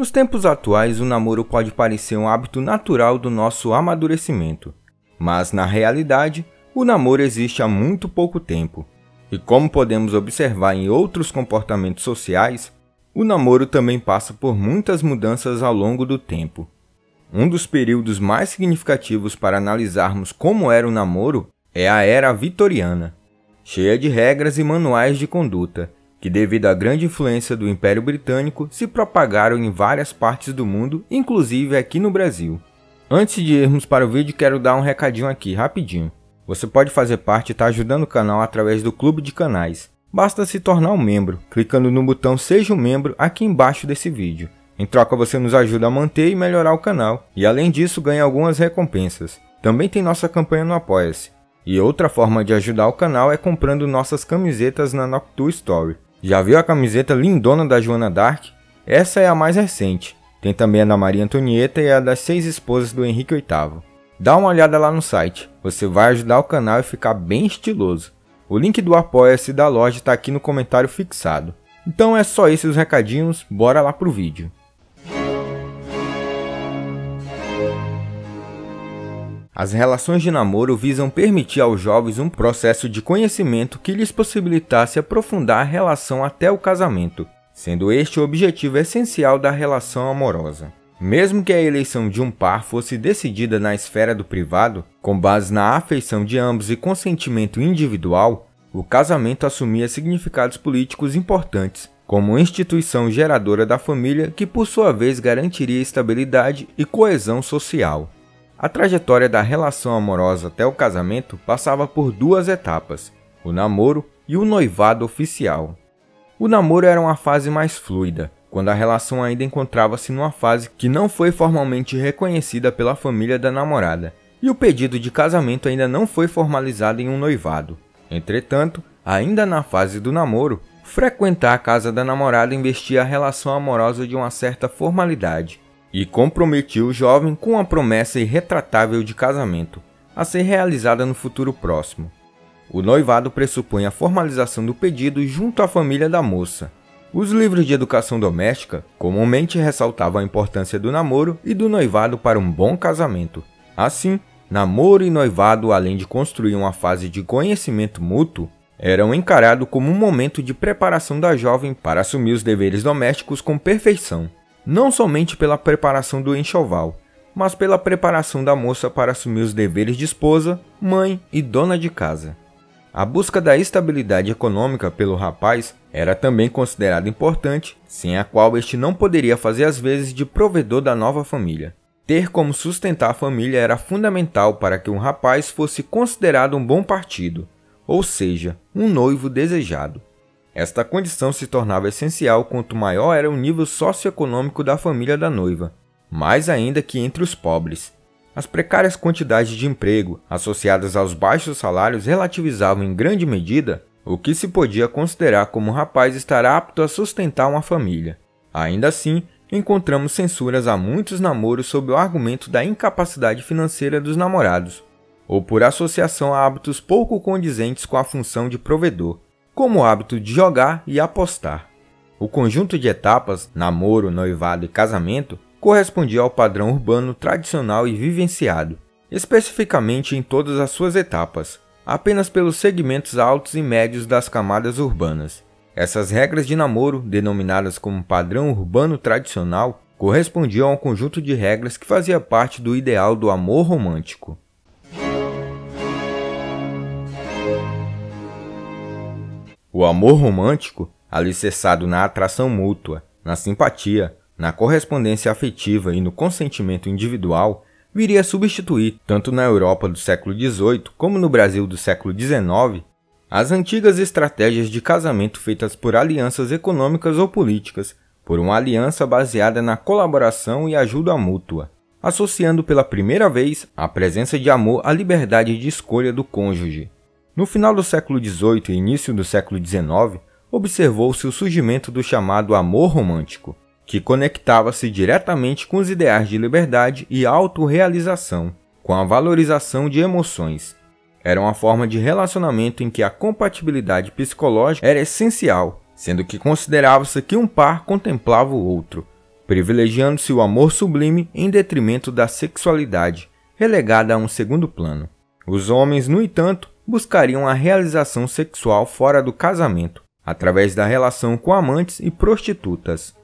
Nos tempos atuais, o namoro pode parecer um hábito natural do nosso amadurecimento, mas na realidade, o namoro existe há muito pouco tempo. E como podemos observar em outros comportamentos sociais, o namoro também passa por muitas mudanças ao longo do tempo. Um dos períodos mais significativos para analisarmos como era o namoro é a Era Vitoriana, cheia de regras e manuais de conduta, que devido à grande influência do Império Britânico se propagaram em várias partes do mundo, inclusive aqui no Brasil. Antes de irmos para o vídeo, quero dar um recadinho aqui, rapidinho. Você pode fazer parte e estar ajudando o canal através do Clube de Canais. Basta se tornar um membro, clicando no botão Seja um Membro aqui embaixo desse vídeo. Em troca você nos ajuda a manter e melhorar o canal, e além disso ganha algumas recompensas. Também tem nossa campanha no Apoia-se. E outra forma de ajudar o canal é comprando nossas camisetas na Noctu Store. Já viu a camiseta lindona da Joana d'Arc? Essa é a mais recente. Tem também a da Maria Antonieta e a das 6 esposas do Henrique VIII. Dá uma olhada lá no site, você vai ajudar o canal e ficar bem estiloso. O link do Apoia-se da loja está aqui no comentário fixado. Então é só esses os recadinhos, bora lá pro vídeo. As relações de namoro visam permitir aos jovens um processo de conhecimento que lhes possibilitasse aprofundar a relação até o casamento, sendo este o objetivo essencial da relação amorosa. Mesmo que a eleição de um par fosse decidida na esfera do privado, com base na afeição de ambos e consentimento individual, o casamento assumia significados políticos importantes, como instituição geradora da família que por sua vez garantiria estabilidade e coesão social. A trajetória da relação amorosa até o casamento passava por duas etapas, o namoro e o noivado oficial. O namoro era uma fase mais fluida, quando a relação ainda encontrava-se numa fase que não foi formalmente reconhecida pela família da namorada, e o pedido de casamento ainda não foi formalizado em um noivado. Entretanto, ainda na fase do namoro, frequentar a casa da namorada investia a relação amorosa de uma certa formalidade, e comprometia o jovem com uma promessa irretratável de casamento, a ser realizada no futuro próximo. O noivado pressupõe a formalização do pedido junto à família da moça. Os livros de educação doméstica comumente ressaltavam a importância do namoro e do noivado para um bom casamento. Assim, namoro e noivado, além de construir uma fase de conhecimento mútuo, eram encarados como um momento de preparação da jovem para assumir os deveres domésticos com perfeição. Não somente pela preparação do enxoval, mas pela preparação da moça para assumir os deveres de esposa, mãe e dona de casa. A busca da estabilidade econômica pelo rapaz era também considerada importante, sem a qual este não poderia fazer as vezes de provedor da nova família. Ter como sustentar a família era fundamental para que um rapaz fosse considerado um bom partido, ou seja, um noivo desejado. Esta condição se tornava essencial quanto maior era o nível socioeconômico da família da noiva, mais ainda que entre os pobres. As precárias quantidades de emprego, associadas aos baixos salários, relativizavam em grande medida o que se podia considerar como um rapaz estar apto a sustentar uma família. Ainda assim, encontramos censuras a muitos namoros sob o argumento da incapacidade financeira dos namorados, ou por associação a hábitos pouco condizentes com a função de provedor, como o hábito de jogar e apostar. O conjunto de etapas, namoro, noivado e casamento, correspondia ao padrão urbano tradicional e vivenciado, especificamente em todas as suas etapas, apenas pelos segmentos altos e médios das camadas urbanas. Essas regras de namoro, denominadas como padrão urbano tradicional, correspondiam a um conjunto de regras que fazia parte do ideal do amor romântico. O amor romântico, alicerçado na atração mútua, na simpatia, na correspondência afetiva e no consentimento individual, viria a substituir, tanto na Europa do século XVIII como no Brasil do século XIX, as antigas estratégias de casamento feitas por alianças econômicas ou políticas, por uma aliança baseada na colaboração e ajuda mútua, associando pela primeira vez a presença de amor à liberdade de escolha do cônjuge. No final do século XVIII e início do século XIX, observou-se o surgimento do chamado amor romântico, que conectava-se diretamente com os ideais de liberdade e autorrealização, com a valorização de emoções. Era uma forma de relacionamento em que a compatibilidade psicológica era essencial, sendo que considerava-se que um par contemplava o outro, privilegiando-se o amor sublime em detrimento da sexualidade, relegada a um segundo plano. Os homens, no entanto, buscariam a realização sexual fora do casamento, através da relação com amantes e prostitutas.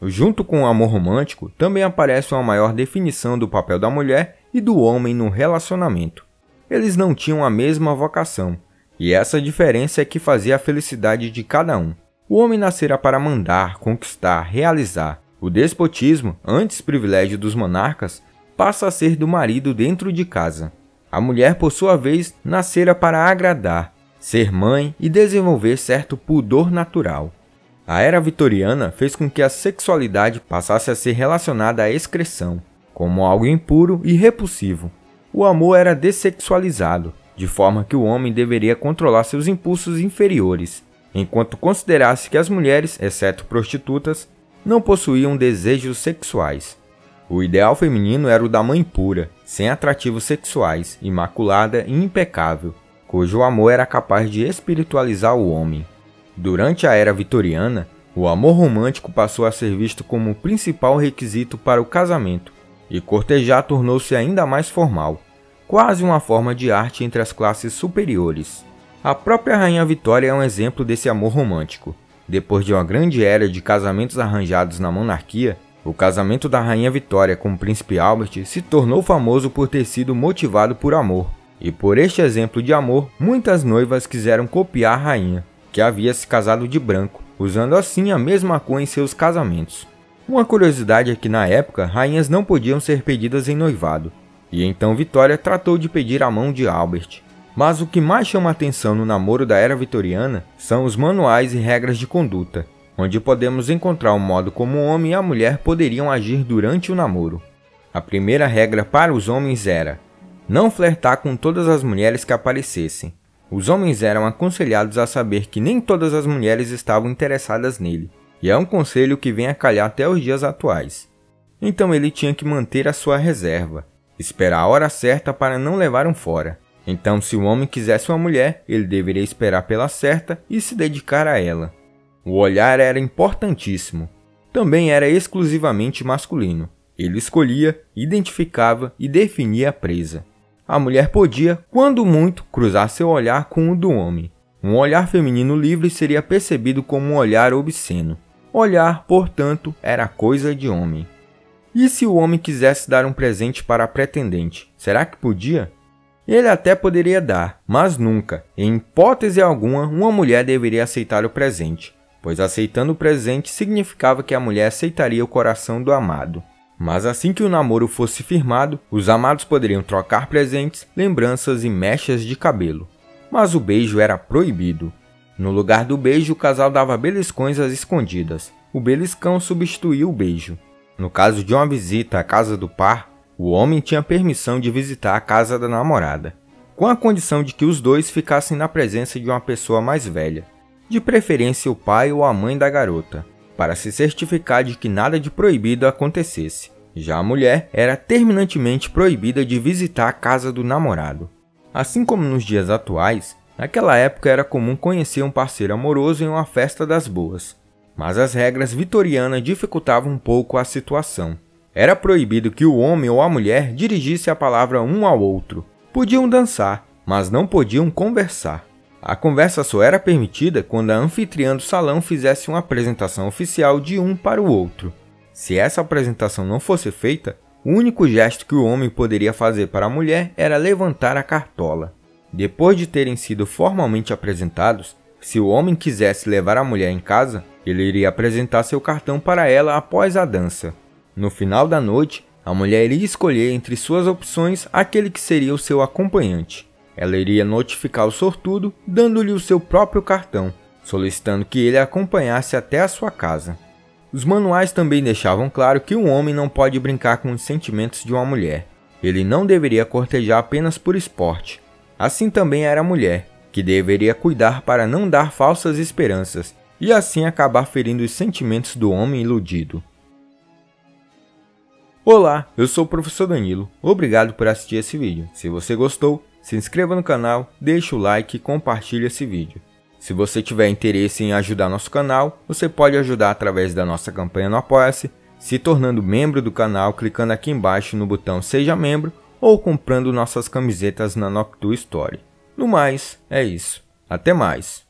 Junto com o amor romântico, também aparece uma maior definição do papel da mulher e do homem no relacionamento. Eles não tinham a mesma vocação, e essa diferença é que fazia a felicidade de cada um. O homem nascera para mandar, conquistar, realizar. O despotismo, antes privilégio dos monarcas, passa a ser do marido dentro de casa. A mulher, por sua vez, nascera para agradar, ser mãe e desenvolver certo pudor natural. A era vitoriana fez com que a sexualidade passasse a ser relacionada à excreção, como algo impuro e repulsivo. O amor era dessexualizado, de forma que o homem deveria controlar seus impulsos inferiores, enquanto considerasse que as mulheres, exceto prostitutas, não possuíam desejos sexuais. O ideal feminino era o da mãe pura, sem atrativos sexuais, imaculada e impecável, cujo amor era capaz de espiritualizar o homem. Durante a era vitoriana, o amor romântico passou a ser visto como o principal requisito para o casamento, e cortejar tornou-se ainda mais formal, quase uma forma de arte entre as classes superiores. A própria Rainha Vitória é um exemplo desse amor romântico. Depois de uma grande era de casamentos arranjados na monarquia, o casamento da Rainha Vitória com o príncipe Albert se tornou famoso por ter sido motivado por amor, e por este exemplo de amor, muitas noivas quiseram copiar a rainha, que havia se casado de branco, usando assim a mesma cor em seus casamentos. Uma curiosidade é que na época, rainhas não podiam ser pedidas em noivado, e então Vitória tratou de pedir a mão de Albert. Mas o que mais chama atenção no namoro da era vitoriana são os manuais e regras de conduta, onde podemos encontrar o modo como o homem e a mulher poderiam agir durante o namoro. A primeira regra para os homens era não flertar com todas as mulheres que aparecessem. Os homens eram aconselhados a saber que nem todas as mulheres estavam interessadas nele, e é um conselho que vem a calhar até os dias atuais. Então ele tinha que manter a sua reserva, esperar a hora certa para não levar um fora. Então, se o homem quisesse uma mulher, ele deveria esperar pela certa e se dedicar a ela. O olhar era importantíssimo. Também era exclusivamente masculino. Ele escolhia, identificava e definia a presa. A mulher podia, quando muito, cruzar seu olhar com o do homem. Um olhar feminino livre seria percebido como um olhar obsceno. Olhar, portanto, era coisa de homem. E se o homem quisesse dar um presente para a pretendente, será que podia? Ele até poderia dar, mas nunca, em hipótese alguma, uma mulher deveria aceitar o presente, pois aceitando o presente significava que a mulher aceitaria o coração do amado. Mas assim que o namoro fosse firmado, os amados poderiam trocar presentes, lembranças e mechas de cabelo. Mas o beijo era proibido. No lugar do beijo, o casal dava beliscões às escondidas. O beliscão substituía o beijo. No caso de uma visita à casa do par, o homem tinha permissão de visitar a casa da namorada, com a condição de que os dois ficassem na presença de uma pessoa mais velha, de preferência o pai ou a mãe da garota, para se certificar de que nada de proibido acontecesse. Já a mulher era terminantemente proibida de visitar a casa do namorado. Assim como nos dias atuais, naquela época era comum conhecer um parceiro amoroso em uma festa das boas, mas as regras vitorianas dificultavam um pouco a situação. Era proibido que o homem ou a mulher dirigisse a palavra um ao outro. Podiam dançar, mas não podiam conversar. A conversa só era permitida quando a anfitriã do salão fizesse uma apresentação oficial de um para o outro. Se essa apresentação não fosse feita, o único gesto que o homem poderia fazer para a mulher era levantar a cartola. Depois de terem sido formalmente apresentados, se o homem quisesse levar a mulher em casa, ele iria apresentar seu cartão para ela após a dança. No final da noite, a mulher iria escolher entre suas opções aquele que seria o seu acompanhante. Ela iria notificar o sortudo, dando-lhe o seu próprio cartão, solicitando que ele a acompanhasse até a sua casa. Os manuais também deixavam claro que um homem não pode brincar com os sentimentos de uma mulher. Ele não deveria cortejar apenas por esporte. Assim também era a mulher, que deveria cuidar para não dar falsas esperanças e assim acabar ferindo os sentimentos do homem iludido. Olá, eu sou o Professor Danilo. Obrigado por assistir esse vídeo. Se você gostou, se inscreva no canal, deixe o like e compartilhe esse vídeo. Se você tiver interesse em ajudar nosso canal, você pode ajudar através da nossa campanha no Apoia-se, se tornando membro do canal clicando aqui embaixo no botão Seja Membro ou comprando nossas camisetas na Noctua Store. No mais, é isso. Até mais!